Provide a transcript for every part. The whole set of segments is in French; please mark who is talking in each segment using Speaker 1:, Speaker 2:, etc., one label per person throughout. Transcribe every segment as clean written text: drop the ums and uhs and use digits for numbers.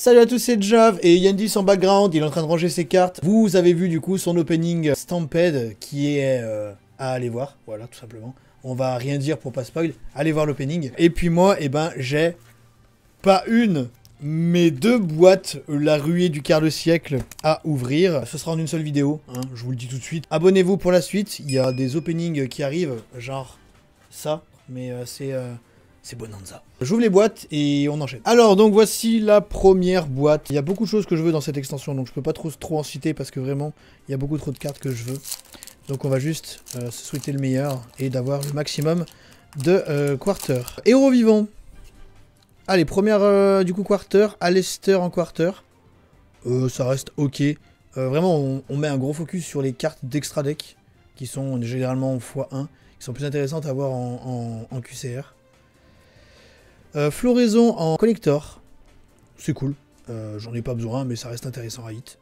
Speaker 1: Salut à tous, c'est Jav et Yandis en background, il est en train de ranger ses cartes. Vous avez vu du coup son opening Stampede qui est à aller voir, voilà tout simplement. On va rien dire pour pas spoil, allez voir l'opening. Et puis moi, eh ben j'ai pas une, mais deux boîtes, la ruée du quart de siècle à ouvrir. Ce sera en une seule vidéo, hein, je vous le dis tout de suite. Abonnez-vous pour la suite, il y a des openings qui arrivent, genre ça, mais c'est Bonanza. J'ouvre les boîtes et on enchaîne. Alors, donc voici la première boîte. Il y a beaucoup de choses que je veux dans cette extension, donc je peux pas trop en citer parce que vraiment, il y a beaucoup trop de cartes que je veux. Donc on va juste se souhaiter le meilleur et d'avoir le maximum de quarter. Héros vivant. Allez, première du coup quarter. Alester en quarter. Ça reste ok. Vraiment, on met un gros focus sur les cartes d'extra deck qui sont généralement en x1, qui sont plus intéressantes à avoir en QCR. Floraison en collector, c'est cool, j'en ai pas besoin mais ça reste intéressant à hit.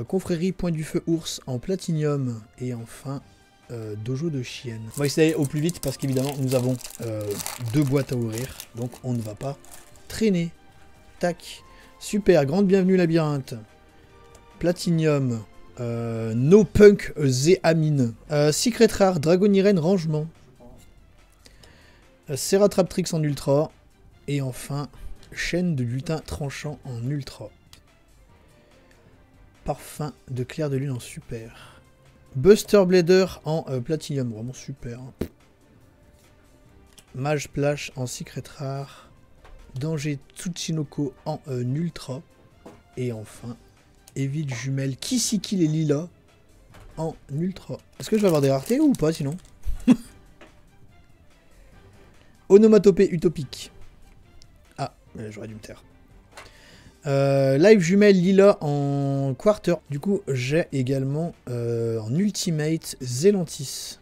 Speaker 1: Confrérie Point du Feu Ours en platinium et enfin Dojo de Chienne. On va essayer au plus vite parce qu'évidemment nous avons deux boîtes à ouvrir, donc on ne va pas traîner. Tac, super, grande bienvenue labyrinthe. Platinium, No Punk Zéamine, Secret Rare, Dragoniren Rangement. Ceratraptrix en ultra. Et enfin, chaîne de lutin tranchant en ultra. Parfum de clair de lune en super. Buster Blader en platinium, vraiment super. Mage Plash en secret rare. Danger Tsuchinoko en ultra. Et enfin, Evil Jumelle Kisiki les lilas en ultra. Est-ce que je vais avoir des raretés ou pas sinon? Onomatopée utopique. Ah, j'aurais dû me taire. Live jumelle lila en quarter. Du coup, j'ai également en ultimate Zelantis.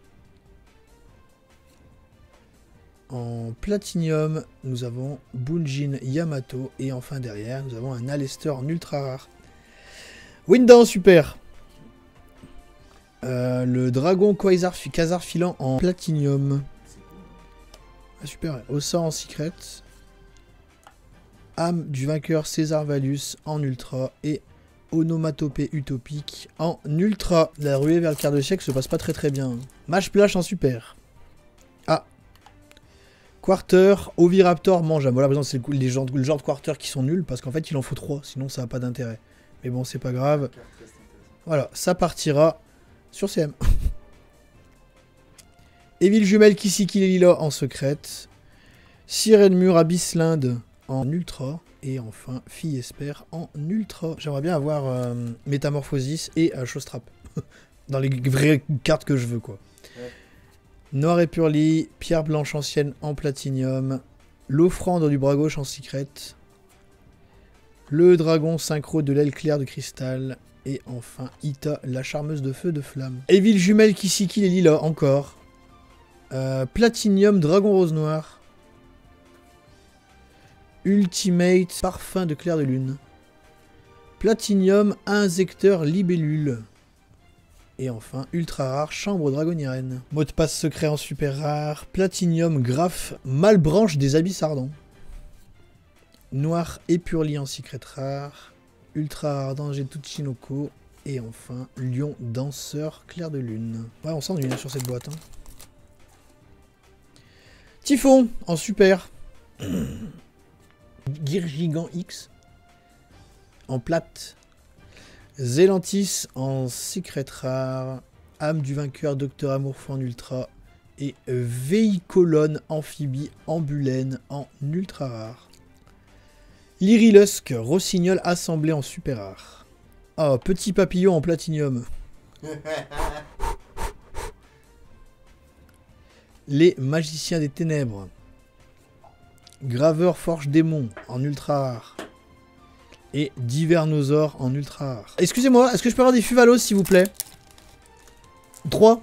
Speaker 1: En platinium, nous avons Bunjin Yamato. Et enfin derrière, nous avons un Alester en ultra rare. Windan, super. Le dragon Khazar filant en platinium. Ah, super, Ossa en secret. Âme du vainqueur César Valus en ultra. Et onomatopée utopique en ultra. La ruée vers le quart de siècle se passe pas très bien. Mage Plash en super. Ah. Quarter, Oviraptor mange. Voilà, par exemple, c'est le genre de quarter qui sont nuls parce qu'en fait il en faut 3, sinon ça n'a pas d'intérêt. Mais bon, c'est pas grave. Voilà, ça partira sur CM. Evil Jumelle Kisiki les lilas en secrète. Sirène Mur Abysslinde en ultra. Et enfin, Fille Esper en ultra. J'aimerais bien avoir Métamorphosis et Showstrap. Dans les vraies cartes que je veux, quoi. Ouais. Noir et Purli, Pierre Blanche ancienne en platinium. L'offrande du bras gauche en secret. Le dragon synchro de l'aile claire de cristal. Et enfin, Ita, la charmeuse de feu de flamme. Evil Jumelle Kisiki les lilas encore. Platinium, Dragon Rose Noir. Ultimate, Parfum de clair de lune. Platinium, Injecteur Libellule. Et enfin, ultra rare, Chambre Dragonirène. Mot de passe secret en super rare. Platinium, Graphe, Malbranche des Abysses Ardents. Noir Épurli en secret rare. Ultra rare, Danger Tsuchinoko. Et enfin, Lion Danseur, Clair de lune. Ouais, on s'ennuie sur cette boîte, hein. Typhon en super. Girgigant X en plate. Zelantis en secret rare. Âme du vainqueur Docteur Amourfou en ultra. Et Véhicolone amphibie ambulène en ultra rare. Lyrilusk Rossignol assemblé en super rare. Oh, petit papillon en platinium. Les magiciens des ténèbres. Graveur forge démon en ultra rare. Et Divernosaure en ultra rare. Excusez-moi, est-ce que je peux avoir des Fuvalos s'il vous plaît? 3.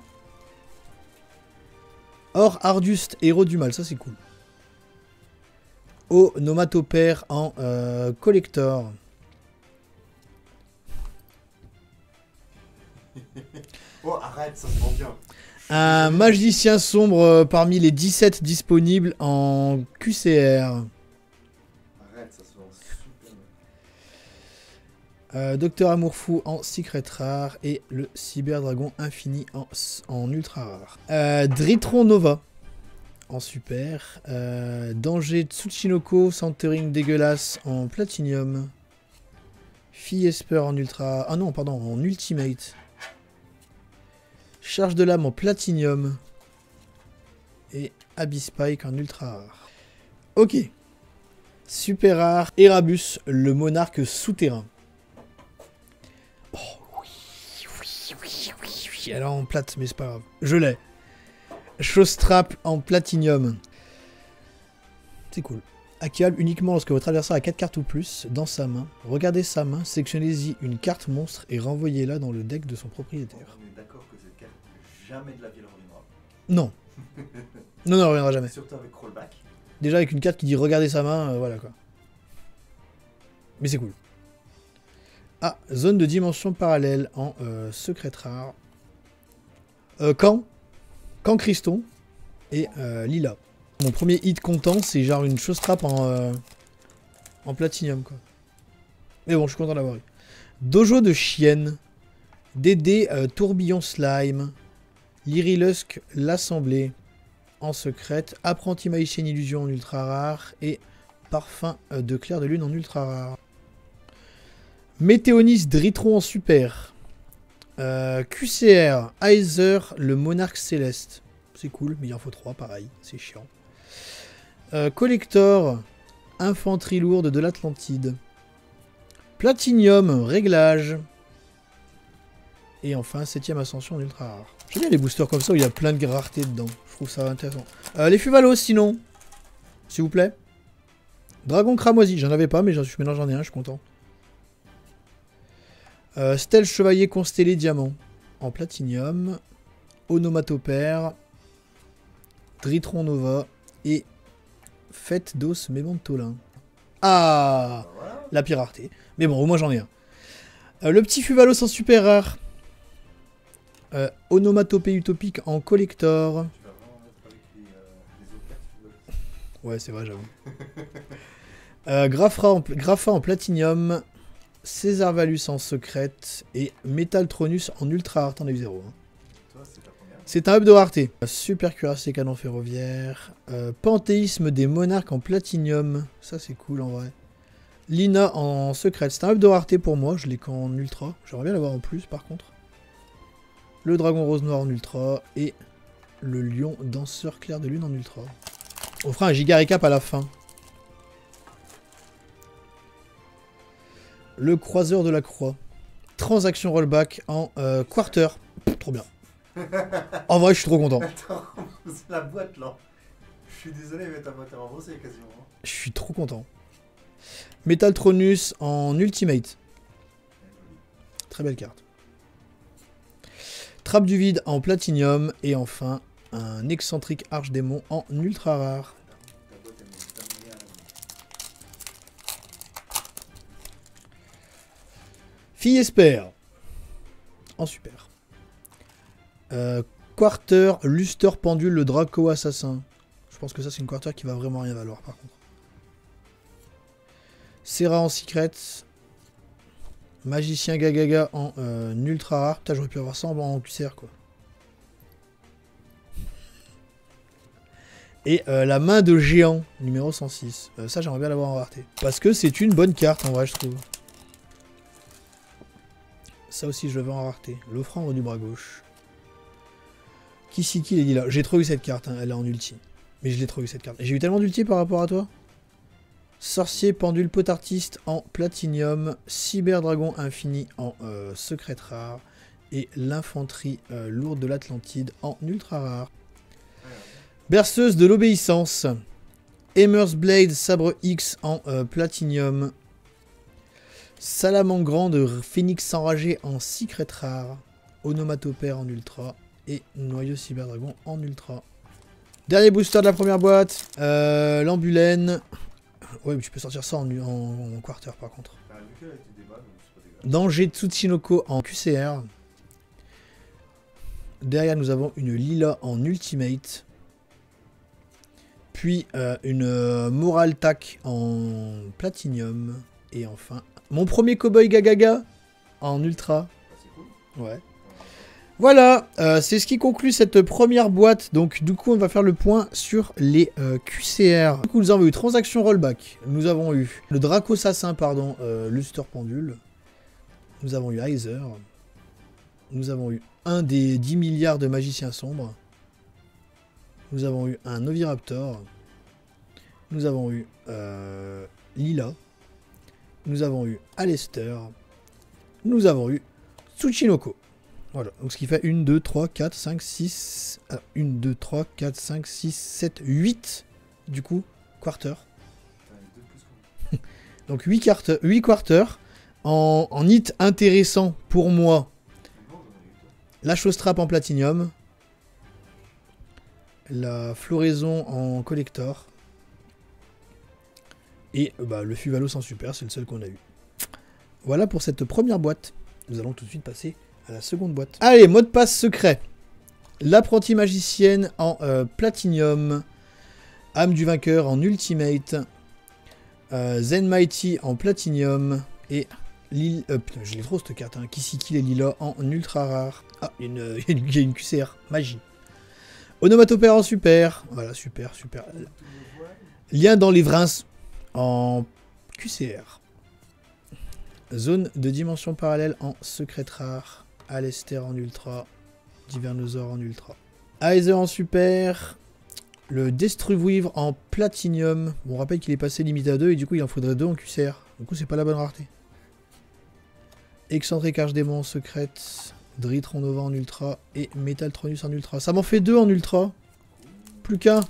Speaker 1: Or Arduste, héros du mal, ça c'est cool. Onomatopère en collector.
Speaker 2: Oh arrête, ça se vend bien.
Speaker 1: Un magicien sombre parmi les 17 disponibles en QCR.
Speaker 2: Arrête, ça se vend super
Speaker 1: Docteur Amour Fou en secret rare et le Cyber Dragon Infini en ultra rare. Dritron Nova en super. Danger Tsuchinoko Centering dégueulasse en platinium. Fille Esper en ultra... Ah non, pardon, en ultimate. Charge de l'âme en platinium. Et Abyss Spike en ultra rare. Ok. Super rare. Erebus, le monarque souterrain. Oh oui. Elle est en plate, mais c'est pas grave. Je l'ai. Showstrap en platinium. C'est cool. Activable uniquement lorsque votre adversaire a 4 cartes ou plus dans sa main. Regardez sa main, sélectionnez-y une carte monstre et renvoyez-la dans le deck de son propriétaire.
Speaker 2: On est d'accord que cette carte, jamais de la vie, elle reviendra.
Speaker 1: Non. Non, elle reviendra jamais.
Speaker 2: Surtout avec Rollback.
Speaker 1: Déjà avec une carte qui dit regardez sa main, voilà quoi. Mais c'est cool. Ah, zone de dimension parallèle en secret rare. Camp Criston et Lila. Mon premier hit content, c'est genre une showstrap en platinium quoi. Mais bon, je suis content d'avoir eu. Dojo de chienne. Dédé tourbillon slime. Lyrilusk l'assemblée en secrète. Apprenti magicien illusion en ultra rare. Et parfum de clair de lune en ultra rare. Météonis Dritron en super. QCR Heiser le monarque céleste. C'est cool, mais il en faut 3, pareil, c'est chiant. Collector infanterie lourde de l'Atlantide. Platinium réglage. Et enfin, 7ème ascension en ultra rare. J'aime bien les boosters comme ça où il y a plein de raretés dedans. Je trouve ça intéressant. Les Fuvalos sinon, s'il vous plaît. Dragon cramoisi, j'en avais pas, mais maintenant j'en ai un, je suis content. Stèle chevalier constellé diamant en platinium. Onomatopère. Dritron Nova et Fête d'os Mémentolin. Ah,
Speaker 2: Voilà.
Speaker 1: la pire rareté. Mais bon, au moins j'en ai un. Le petit Fuvalos en super rare. Onomatopée utopique en collector.
Speaker 2: Tu vas vraiment mettre avec les autres cartes.
Speaker 1: Ouais, c'est vrai, j'avoue. Grapha en platinium. César Valus en secrète. Et Métaltronus en ultra rare. T'en as eu 0. Hein.
Speaker 2: Toi, c'est ta première.
Speaker 1: C'est un up de rareté. Super cuirassé canon ferroviaire. Panthéisme des monarques en platinium. Ça, c'est cool en vrai. Lina en secrète. C'est un up de rareté pour moi. Je l'ai qu'en ultra. J'aimerais bien l'avoir en plus par contre. Le dragon rose noir en ultra. Et le lion danseur clair de lune en ultra. On fera un giga récap à la fin. Le croiseur de la croix. Transaction rollback en quarter. Trop bien. En vrai, je suis trop content.
Speaker 2: Attends, c'est la boîte là. Je suis désolé, mais ta boîte est remboursée quasiment.
Speaker 1: Je suis trop content. Métaltronus en ultimate. Très belle carte. Trappe du vide en platinium. Et enfin, un excentrique archdémon en ultra rare.
Speaker 2: Ta boîte elle est familiale.
Speaker 1: Fille Esper. En super. Quarter, Luster Pendule, le Draco Assassin. Je pense que ça, c'est une quarter qui va vraiment rien valoir, par contre. Serra en secret. Magicien Gagaga en ultra rare. Putain, j'aurais pu avoir ça en QCR, quoi. Et la main de géant, numéro 106. Ça, j'aimerais bien l'avoir en rareté. Parce que c'est une bonne carte, en vrai, je trouve. Ça aussi, je le veux en rareté. L'offrande du bras gauche. Kisiki, il dit là. J'ai trop eu cette carte, hein. Elle est en ulti. Mais je l'ai trop eu cette carte. J'ai eu tellement d'ulti par rapport à toi. Sorcier, pendule, potartiste en platinium. Cyber dragon infini en secret rare. Et l'infanterie lourde de l'Atlantide en ultra rare. Berceuse de l'obéissance. Emmer's Blade, sabre X en platinium. Salamangrand de Phénix enragé en secret rare. Onomatopère en ultra. Et noyau cyberdragon en ultra. Dernier booster de la première boîte. L'ambulène. Ouais, mais tu peux sortir ça en quarter par contre.
Speaker 2: T'as vu qu'elle a été débat, donc c'est pas dégueulasse.
Speaker 1: Danger Tsuchinoko en QCR. Derrière, nous avons une Lila en ultimate. Puis une Moral Tac en platinium. Et enfin, mon premier Cowboy Gagaga en ultra.
Speaker 2: Ah, c'est cool.
Speaker 1: Ouais. Voilà, c'est ce qui conclut cette première boîte. Donc du coup, on va faire le point sur les QCR. Du coup, nous avons eu Transaction Rollback. Nous avons eu le Draco Assassin, pardon, Luster Pendule. Nous avons eu Heiser. Nous avons eu un des 10 milliards de magiciens sombres. Nous avons eu un Oviraptor. Nous avons eu Lila. Nous avons eu Alester. Nous avons eu Tsuchinoko. Voilà, donc ce qui fait 1, 2, 3, 4, 5, 6... 1, 2, 3, 4, 5, 6, 7, 8, du coup, quarters. Donc 8 quarters. En hit intéressant pour moi, la Showstrap en platinium, la floraison en collector, et bah, le Fuvalos en super, c'est le seul qu'on a eu. Voilà pour cette première boîte. Nous allons tout de suite passer à la seconde boîte. Allez, mot de passe secret. L'apprentie magicienne en platinium. Âme du vainqueur en ultimate. Zen Mighty en platinium. Et putain, je l'ai trop cette carte. Hein. Kisiki et Lila en ultra rare. Ah, il y a une QCR. Magie. Onomatopère en super. Voilà, super, super. Lien dans les vrins en QCR. Zone de dimension parallèle en secret rare. Alester en ultra. Divernosaur en ultra. Heiser en super. Le Destruweave en platinium. Bon, on rappelle qu'il est passé limité à 2 et du coup il en faudrait 2 en QCR. Du coup c'est pas la bonne rareté. Excentrique Archdémon en secrète. Dritron Nova en ultra. Et Metaltronus en ultra. Ça m'en fait 2 en ultra. Plus qu'un.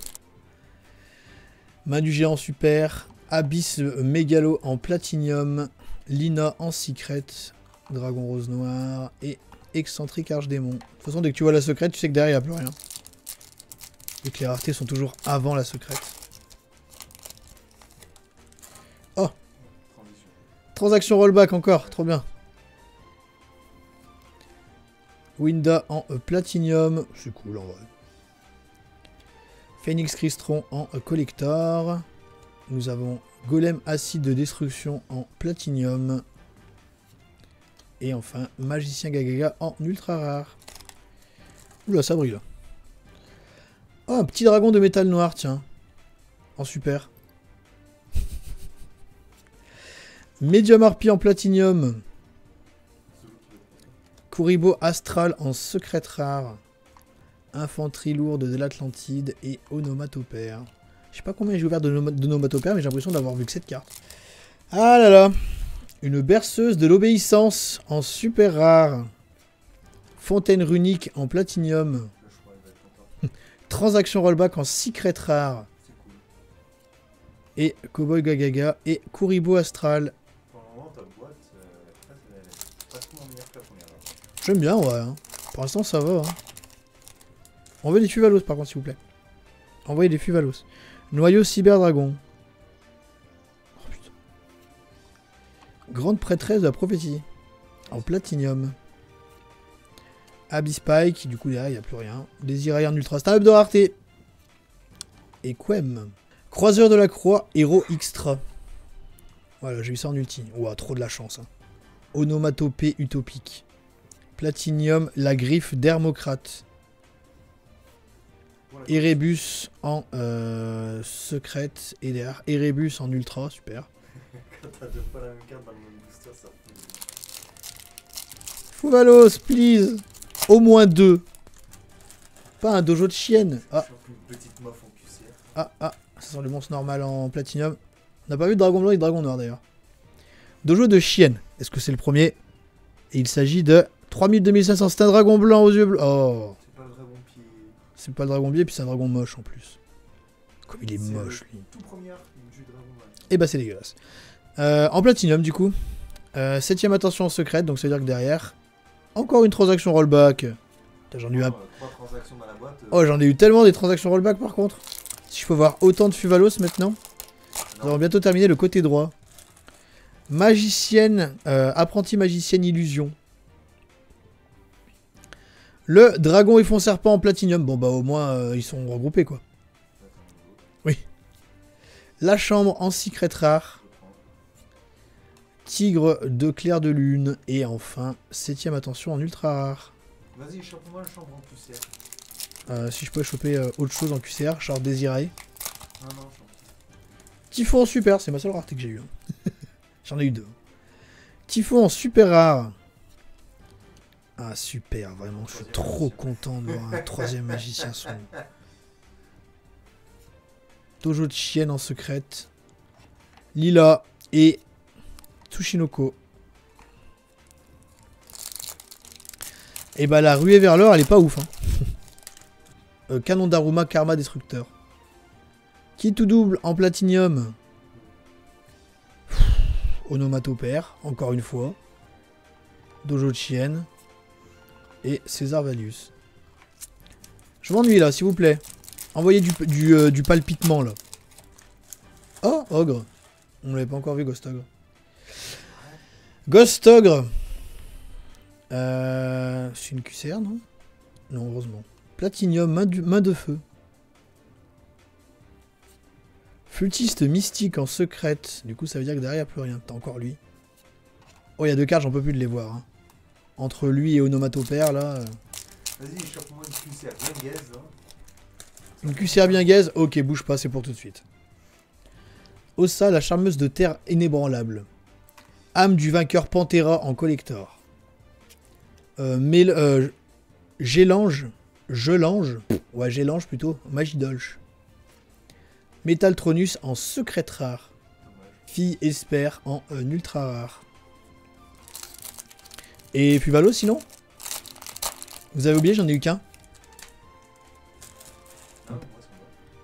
Speaker 1: Main du géant en super. Abyss Mégalo en platinium. Lina en secret. Dragon rose noir. Et Excentrique Archdémon. De toute façon, dès que tu vois la secrète, tu sais que derrière, il n'y a plus rien. Et que les raretés sont toujours avant la secrète. Oh! Transaction rollback encore, trop bien. Winda en platinium. C'est cool en vrai. Phoenix Crystron en collector. Nous avons Golem acide de destruction en platinium. Et enfin, Magicien Gagaga en ultra rare. Oula, ça brille là. Oh, un petit dragon de métal noir, tiens. En super. Medium Harpie en platinium. Kuribo Astral en secret rare. Infanterie lourde de l'Atlantide et Onomatopère. Je sais pas combien j'ai ouvert d'Onomatopère, mais j'ai l'impression d'avoir vu que cette carte. Ah là là. Une berceuse de l'obéissance en super rare. Fontaine runique en platinium. Transaction rollback en secret rare. Et Cowboy Gagaga et Kuribo Astral.
Speaker 2: Pour le moment, ta boîte, est pratiquement meilleure que la première.
Speaker 1: J'aime bien, ouais. Hein. Pour l'instant, ça va. Hein. Envoyez des Fuvalos, par contre, s'il vous plaît. Envoyez des Fuvalos. Noyau Cyberdragon. Oh, putain. Grande prêtresse de la prophétie. En platinium. Abyss Spike, du coup, derrière, il n'y a plus rien. Désiré en ultra. C'est un up de rareté. Et Quem. Croiseur de la croix, héros extra. Voilà, j'ai eu ça en ulti. Ouah, trop de la chance. Hein. Onomatopée utopique. Platinium, la griffe d'Hermocrate. Erebus en secrète et derrière Erebus en ultra, super.
Speaker 2: Quand t'as deux fois la même carte dans le même booster, ça fait...
Speaker 1: Fuvalos, please. Au moins 2. Pas un dojo de chienne. Ah,
Speaker 2: Une petite mof en QCR.
Speaker 1: ah, ça sent le monstre normal en platinium. On n'a pas vu de dragon blanc et de dragon noir d'ailleurs. Dojo de chienne. Est-ce que c'est le premier? Et il s'agit de 3000-2500. C'est un dragon blanc aux yeux bleus. Oh.
Speaker 2: C'est pas le dragon pied.
Speaker 1: C'est pas le dragon biais, puis c'est un dragon moche en plus. Comme il est moche, lui.
Speaker 2: Tout premier du dragon blanc.
Speaker 1: Et bah c'est dégueulasse. En platinium, du coup. 7ème attention en secrète, donc ça veut dire que derrière... Encore une transaction rollback. J'en ai eu un...
Speaker 2: 3 transactions dans la boîte.
Speaker 1: Oh, j'en ai eu tellement des transactions rollback par contre. Si je peux voir autant de Fuvalos maintenant. Nous allons bientôt terminer le côté droit. Magicienne, apprentie magicienne illusion. Le dragon et fond serpent en platinium. Bon bah au moins ils sont regroupés quoi. Oui. La chambre en secret rare. tigre de clair de lune. Et enfin, 7ème attention en ultra rare.
Speaker 2: Vas-y, chope-moi le chambre en poussière.
Speaker 1: Si je pouvais choper autre chose en QCR, genre désiré.
Speaker 2: Non, non, chambre.
Speaker 1: Typhon en super, c'est ma seule rareté que j'ai eu. Hein. J'en ai eu 2. Typhon en super rare. Ah super, vraiment, je suis trop content de voir un 3ème magicien sombre. Dojo de chienne en secrète. Lila et Tsushinoko. Et bah la ruée vers l'or, elle est pas ouf. Hein. Canon d'Aruma, Karma Destructeur. Qui tout double en platinium. Onomatopère, encore une fois. Dojo de chienne. Et César Valius. Je m'ennuie là, s'il vous plaît. Envoyez du palpitement là. Oh, Ogre. On l'avait pas encore vu, Ghost Ogre. Ghost Ogre. C'est une QCR, non? Non, heureusement. Platinium, main de feu. Flûtiste mystique en secrète. Du coup, ça veut dire que derrière, il n'y a plus rien. T'as encore lui. Oh, il y a 2 cartes, j'en peux plus de les voir. Hein. Entre lui et Onomatopère, là.
Speaker 2: Vas-y, chope-moi une QCR bien gaze. Hein.
Speaker 1: Une QCR bien gaze. Ok, bouge pas, c'est pour tout de suite. Ossa, la charmeuse de terre inébranlable. Âme du vainqueur Pantera en collector. Gélange. Ouais, Gélange plutôt. Magie Dolch. Métaltronus en secrète rare. Fille Esper en ultra rare. Et puis Valo sinon? Vous avez oublié, j'en ai eu qu'un.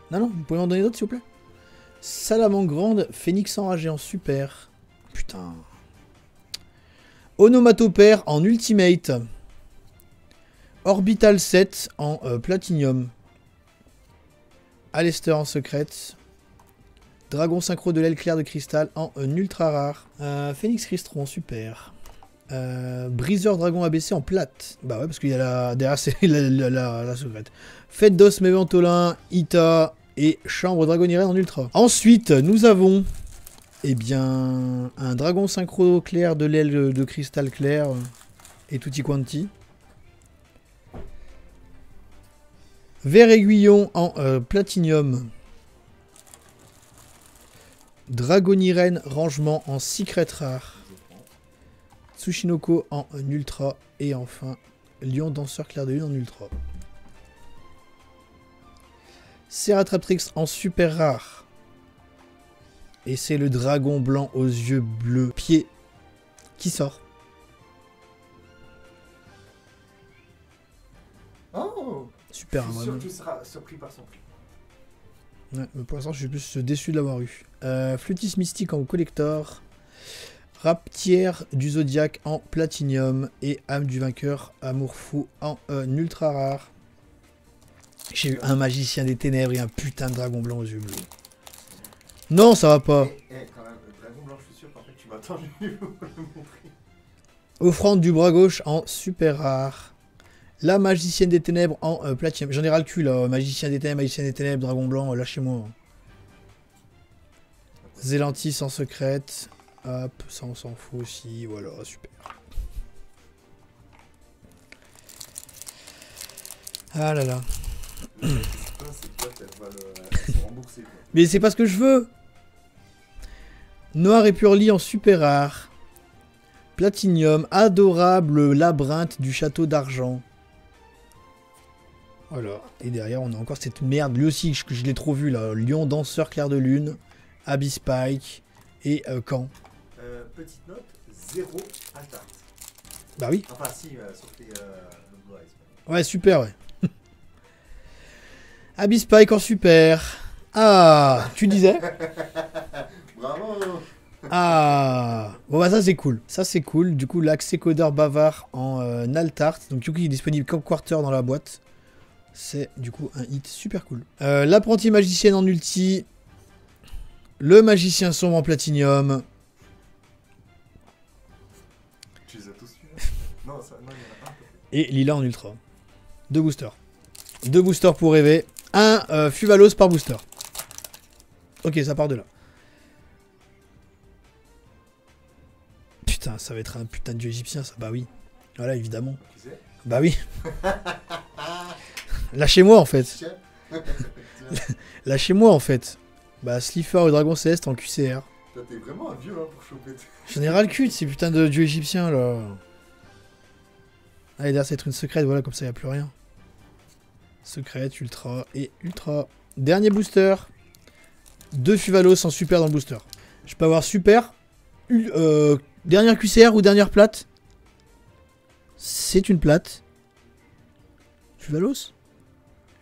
Speaker 1: Non, non, vous pouvez m'en donner d'autres s'il vous plaît? Salamandre grande, Phénix enragé en super. Putain. Onomatopère en ultimate. Orbital 7 en platinium. Alester en secrète. Dragon synchro de l'aile claire de cristal en ultra rare. Phoenix Cristron, super. Briseur dragon ABC en plate. Bah ouais, parce qu'il y a derrière c'est la secrète. Fête d'os Méventolin, Ita et Chambre Dragonirène en ultra. Ensuite, nous avons eh bien un dragon synchro clair de l'aile de cristal clair et tutti quanti. Vert aiguillon en platinium. Dragonirène rangement en secret rare. Tsushinoko en ultra. Et enfin, Lion danseur clair de lune en ultra. Ceratraptrix en super rare. Et c'est le dragon blanc aux yeux bleus pieds qui sort.
Speaker 2: Oh,
Speaker 1: Super,
Speaker 2: je suis sûr
Speaker 1: vraiment.
Speaker 2: que tu seras surpris par son prix.
Speaker 1: Ouais, mais pour l'instant, je suis plus déçu de l'avoir eu. Flûtiste mystique en collector. Raptière du Zodiaque en platinium. Et âme du vainqueur, amour fou en ultra rare. J'ai eu un magicien des ténèbres et un putain de dragon blanc aux yeux bleus. Non, ça va pas.
Speaker 2: Quand même, le dragon blanc, je suis sûr qu'en fait, tu m'as attendu pour le montrer.
Speaker 1: Offrande du bras gauche en super rare. La magicienne des ténèbres en platinium. J'en ai ras le cul là. Magicien des ténèbres, dragon blanc, lâchez-moi. Zélantis en secrète. Hop, ça on s'en fout aussi. Voilà, super. Ah là là. Mais c'est pas ce que je veux. Noir et purli en super rare. Platinium, adorable labyrinthe du château d'argent. Voilà. Et derrière, on a encore cette merde. Lui aussi, que je l'ai trop vu là. Lion danseur clair de lune. Abyss Spike. Et Caen.
Speaker 2: Petite note, 0 Altart.
Speaker 1: Bah oui.
Speaker 2: Enfin, si, sauf les Blue Eyes.
Speaker 1: Ouais, super, ouais. Abyss Spike en super. Ah, tu disais?
Speaker 2: Bravo.
Speaker 1: Ah. Bon, bah ça, c'est cool. Ça, c'est cool. Du coup, l'accès codeur bavard en Altart. Donc, du coup, il est disponible comme quarter dans la boîte. C'est, du coup, un hit super cool. L'apprenti magicienne en ulti. Le magicien sombre en platinium.
Speaker 2: Tu les as tous vus? Non, ça, non, il y en a un.
Speaker 1: Et Lila en ultra. 2 boosters. 2 boosters pour rêver. Un Fuvalos par booster. Ok, ça part de là. Putain, ça va être un putain de dieu égyptien, ça. Bah oui. Voilà, évidemment.
Speaker 2: Qui c'est?
Speaker 1: Bah oui. Lâchez-moi, en fait.
Speaker 2: Tiens.
Speaker 1: Lâchez-moi, en fait. Bah, Slifer au dragon céleste en QCR.
Speaker 2: Toi, t'es vraiment un vieux hein, pour choper.
Speaker 1: J'en ai ras le cul de ces putains de dieux égyptiens, là. Allez, derrière, ça va être une secrète, voilà, comme ça, y a plus rien. Secrète, ultra et ultra. Dernier booster. 2 Fuvalos en super dans le booster. Je peux avoir super. Dernière QCR ou dernière plate. C'est une plate. Fuvalos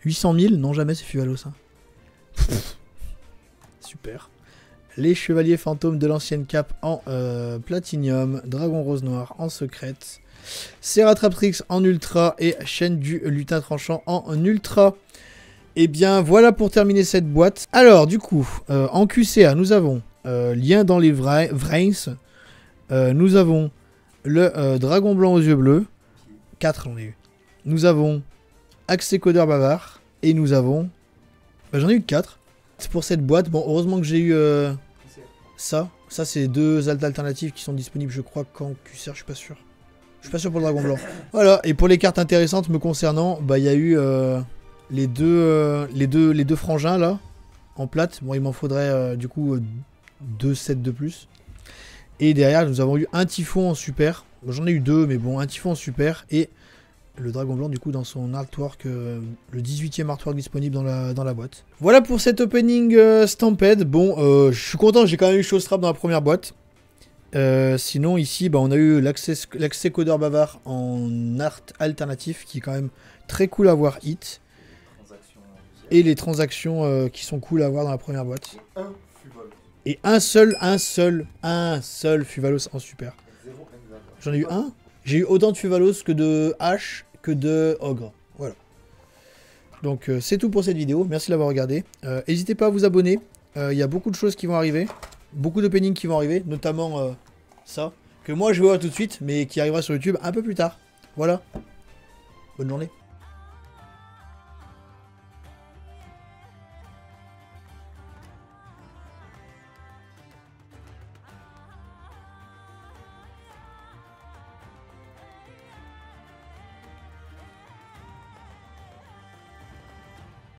Speaker 1: 800 000. Non, jamais c'est Fuvalos. Hein. Super. Les chevaliers fantômes de l'ancienne cape en platinium. Dragon rose noir en secrète. Ceratratrix en ultra. Et chaîne du lutin tranchant en ultra. Et bien voilà pour terminer cette boîte. Alors du coup, en QCA, nous avons lien dans les Vrains. Nous avons le dragon blanc aux yeux bleus. 4 on a eu. Nous avons accès codeur bavard. Et nous avons... Bah, j'en ai eu 4. C'est pour cette boîte. Bon, heureusement que j'ai eu ça. Ça, c'est 2 alternatives qui sont disponibles, je crois, qu'en QCR, je suis pas sûr. Je suis pas sûr pour le dragon blanc. Voilà, et pour les cartes intéressantes me concernant, bah il y a eu les deux frangins là, en plate. Bon, il m'en faudrait du coup 2 sets de plus. Et derrière, nous avons eu un typhon en super. Bon, j'en ai eu 2, mais bon, un typhon en super. Et le dragon blanc du coup dans son artwork, le 18e artwork disponible dans la boîte. Voilà pour cet opening Stampede. Bon, je suis content, j'ai quand même eu Showstrap dans la première boîte. Sinon ici bah, on a eu l'accès codeur bavard en art alternatif qui est quand même très cool à voir hit. Et les transactions qui sont cool à voir dans la première boîte. Et un seul Fuvalos en super. J'en ai eu un. J'ai eu autant de Fuvalos que de H que de Ogre. Voilà. Donc c'est tout pour cette vidéo. Merci de l'avoir regardé. N'hésitez pas à vous abonner. Il y a beaucoup de choses qui vont arriver. Beaucoup d'openings qui vont arriver. Notamment ça. Que moi je vais voir tout de suite. Mais qui arrivera sur YouTube un peu plus tard. Voilà. Bonne journée.